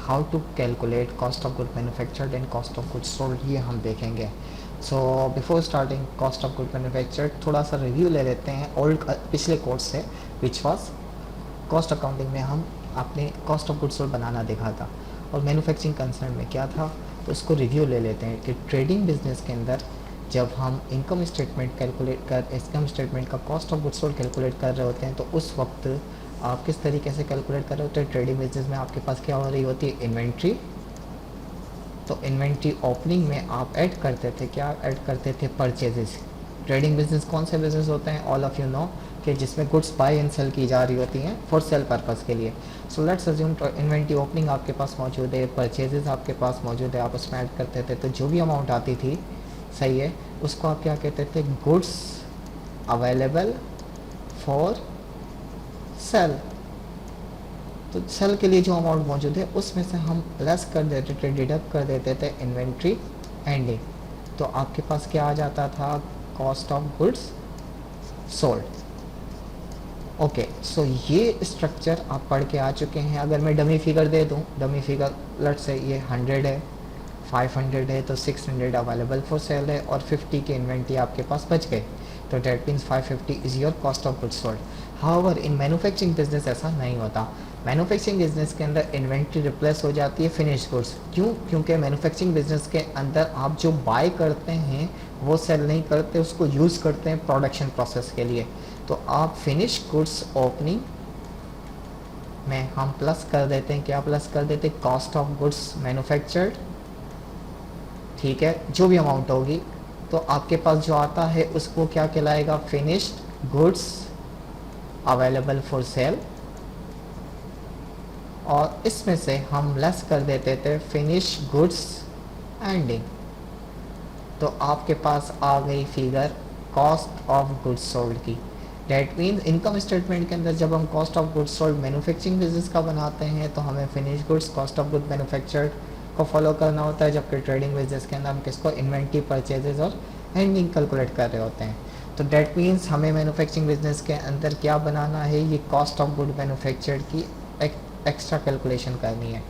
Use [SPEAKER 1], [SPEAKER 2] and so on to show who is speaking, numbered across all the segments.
[SPEAKER 1] How to calculate cost of good manufactured and cost of good sold, ये हम देखेंगे। So before starting cost of good manufactured, थोड़ा सा review ले लेते हैं ओल्ड पिछले कोर्स से, विच वॉज कॉस्ट अकाउंटिंग में हम आपने कॉस्ट ऑफ गुड सोल्ड बनाना देखा था, और मैन्युफैक्चरिंग कंसर्न में क्या था, तो उसको रिव्यू ले लेते हैं कि ट्रेडिंग बिजनेस के अंदर जब हम इनकम स्टेटमेंट इनकम स्टेटमेंट का cost of good sold calculate कर रहे होते हैं, तो उस वक्त आप किस तरीके से कैलकुलेट कर रहे होते हैं। ट्रेडिंग बिजनेस में आपके पास क्या हो रही होती है, इन्वेंट्री। तो इन्वेंट्री ओपनिंग में आप ऐड करते थे, क्या ऐड करते थे, परचेजेस। ट्रेडिंग बिजनेस कौन से बिजनेस होते हैं, ऑल ऑफ यू नो, कि जिसमें गुड्स बाय एंड सेल की जा रही होती हैं फॉर सेल पर्पज़ के लिए। So let's assume inventory opening आपके पास मौजूद है, परचेजेस आपके पास मौजूद है, आप उसमें ऐड करते थे, तो जो भी अमाउंट आती थी, सही है, उसको आप क्या कहते थे, गुड्स अवेलेबल फॉर सेल। तो सेल के लिए जो अमाउंट मौजूद है उसमें से हम लेस कर देते थे, डिडक्ट कर देते थे इन्वेंट्री एंडिंग। तो आपके पास क्या आ जाता था, cost of goods sold. Okay, so ये स्ट्रक्चर आप पढ़ के आ चुके हैं। अगर मैं डमी फिगर दे दूं, डमी फिगर लेट से ये 100 है, 500 है, तो 600 अवेलेबल फॉर सेल है और 50 के इन्वेंट्री आपके पास बच गए, तो that means 550 is your cost of goods sold. However in manufacturing business ऐसा नहीं होता। मैन्युफैक्चरिंग बिजनेस के अंदर इन्वेंट्री रिप्लेस हो जाती है फिनिश गुड्स। क्यों? क्योंकि मैन्युफैक्चरिंग बिजनेस के अंदर आप जो बाय करते हैं वो सेल नहीं करते, उसको यूज़ करते हैं प्रोडक्शन प्रोसेस के लिए। तो आप फिनिश गुड्स ओपनिंग में हम प्लस कर देते हैं, क्या प्लस कर देते हैं, कॉस्ट ऑफ गुड्स मैन्युफैक्चर्ड, ठीक है, जो भी अमाउंट होगी। तो आपके पास जो आता है उसको क्या कहलाएगा, finished goods available for sale, और इसमें से हम लेस कर देते थे फिनिश गुड्स एंडिंग। तो आपके पास आ गई figure cost of goods sold की। डेट मीन्स इनकम स्टेटमेंट के अंदर जब हम cost of goods sold manufacturing business का बनाते हैं, तो हमें finish goods cost of good manufactured को फॉलो करना होता है, जबकि ट्रेडिंग बिजनेस के अंदर हम किसको, इन्वेंट्री, परचेजेस और एंडिंग कैलकुलेट कर रहे होते हैं। तो डेट मीन्स हमें मैन्युफैक्चरिंग बिजनेस के अंदर क्या बनाना है, ये कॉस्ट ऑफ गुड मैन्युफैक्चर्ड की एक्स्ट्रा कैलकुलेशन करनी है।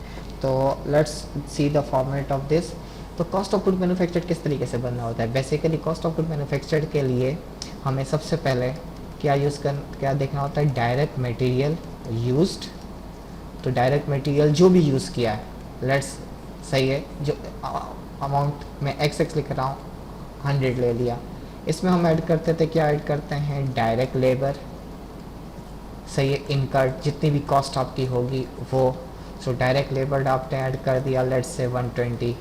[SPEAKER 1] तो let's see the format of this. तो कॉस्ट ऑफ गुड मैन्युफैक्चर्ड किस तरीके से बनना होता है। Basically cost of good manufactured के लिए हमें सबसे पहले क्या देखना होता है, डायरेक्ट मटेरियल यूज्ड। तो डायरेक्ट मटेरियल जो भी यूज़ किया है, लेट्स सही है, जो अमाउंट मैं एक्स लिख रहा हूँ, 100 ले लिया, इसमें हम ऐड करते थे, क्या ऐड करते हैं, डायरेक्ट लेबर, सही है, इनका जितनी भी कॉस्ट आपकी होगी वो। सो डायरेक्ट लेबर आपने ऐड कर दिया, लेट्स से 120,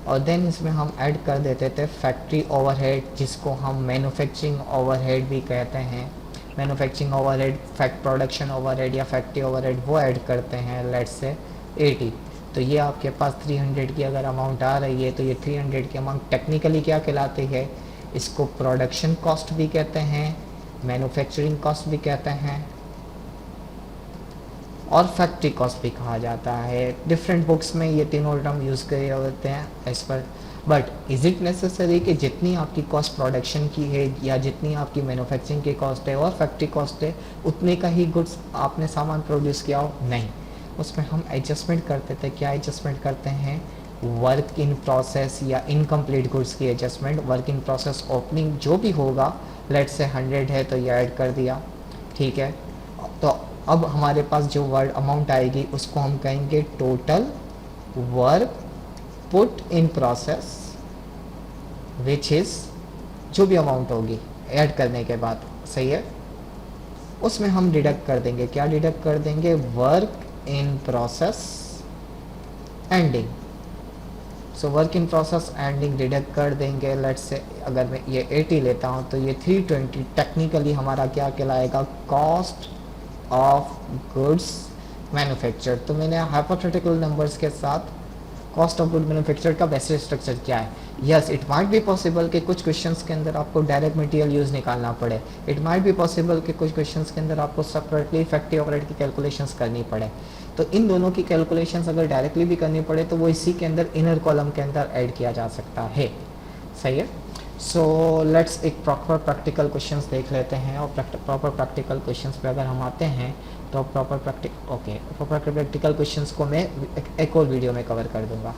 [SPEAKER 1] और देन इसमें हम ऐड कर देते थे फैक्ट्री ओवरहेड, जिसको हम मैन्युफैक्चरिंग ओवरहेड भी कहते हैं। मैन्युफैक्चरिंग ओवरहेड, प्रोडक्शन ओवरहेड या फैक्ट्री ओवरहेड, वो ऐड करते हैं, लेट्स से 80। तो ये आपके पास 300 की अगर अमाउंट आ रही है, तो ये 300 की अमाउंट टेक्निकली क्या कहलाती है, इसको प्रोडक्शन कॉस्ट भी कहते हैं, मैन्युफैक्चरिंग कॉस्ट भी कहते हैं, और फैक्ट्री कॉस्ट भी कहा जाता है। डिफरेंट बुक्स में ये तीनों टर्म यूज़ किए होते हैं as per. But is it necessary कि जितनी आपकी कॉस्ट प्रोडक्शन की है या जितनी आपकी मैन्युफैक्चरिंग की कॉस्ट है और फैक्ट्री कॉस्ट है, उतने का ही गुड्स आपने सामान प्रोड्यूस किया हो, नहीं। उसमें हम एडजस्टमेंट करते थे, क्या एडजस्टमेंट करते हैं, वर्क इन प्रोसेस या इनकम्प्लीट गुड्स की adjustment. Work in process opening जो भी होगा, लेट से 100 है तो ये ऐड कर दिया, ठीक है। तो अब हमारे पास जो वर्ड अमाउंट आएगी उसको हम कहेंगे total work put in process, which is जो भी अमाउंट होगी ऐड करने के बाद, सही है, उसमें हम डिडक्ट कर देंगे, क्या डिडक्ट कर देंगे, work in process ending. So work in process ending deduct कर देंगे। लेट्स से अगर मैं ये 80 लेता हूँ, तो ये 320 टेक्निकली हमारा क्या कहलाएगा, कॉस्ट ऑफ गुड्स मैन्युफैक्चर्ड। तो मैंने हाइपोथेटिकल नंबर्स के साथ कॉस्ट ऑफ गुड मैन्युफैक्चर्ड का वैसे स्ट्रक्चर क्या है। Yes, it might be possible कि कुछ क्वेश्चंस के अंदर आपको डायरेक्ट मटेरियल यूज़ निकालना पड़े। इट माइट बी पॉसिबल कि कुछ क्वेश्चंस के अंदर आपको सेपरेटली फैक्ट्री ओवरहेड की कैलकुलेशंस करनी पड़े। तो इन दोनों की कैलकुलेशंस अगर डायरेक्टली भी करनी पड़े तो वो इसी के अंदर इनर कॉलम के अंदर ऐड किया जा सकता है, सही है। सो लेट्स एक प्रॉपर प्रैक्टिकल क्वेश्चंस देख लेते हैं, और प्रॉपर प्रैक्टिकल क्वेश्चंस पे अगर हम आते हैं तो प्रॉपर प्रैक्टिकल क्वेश्चंस को मैं एक और वीडियो में कवर कर दूंगा।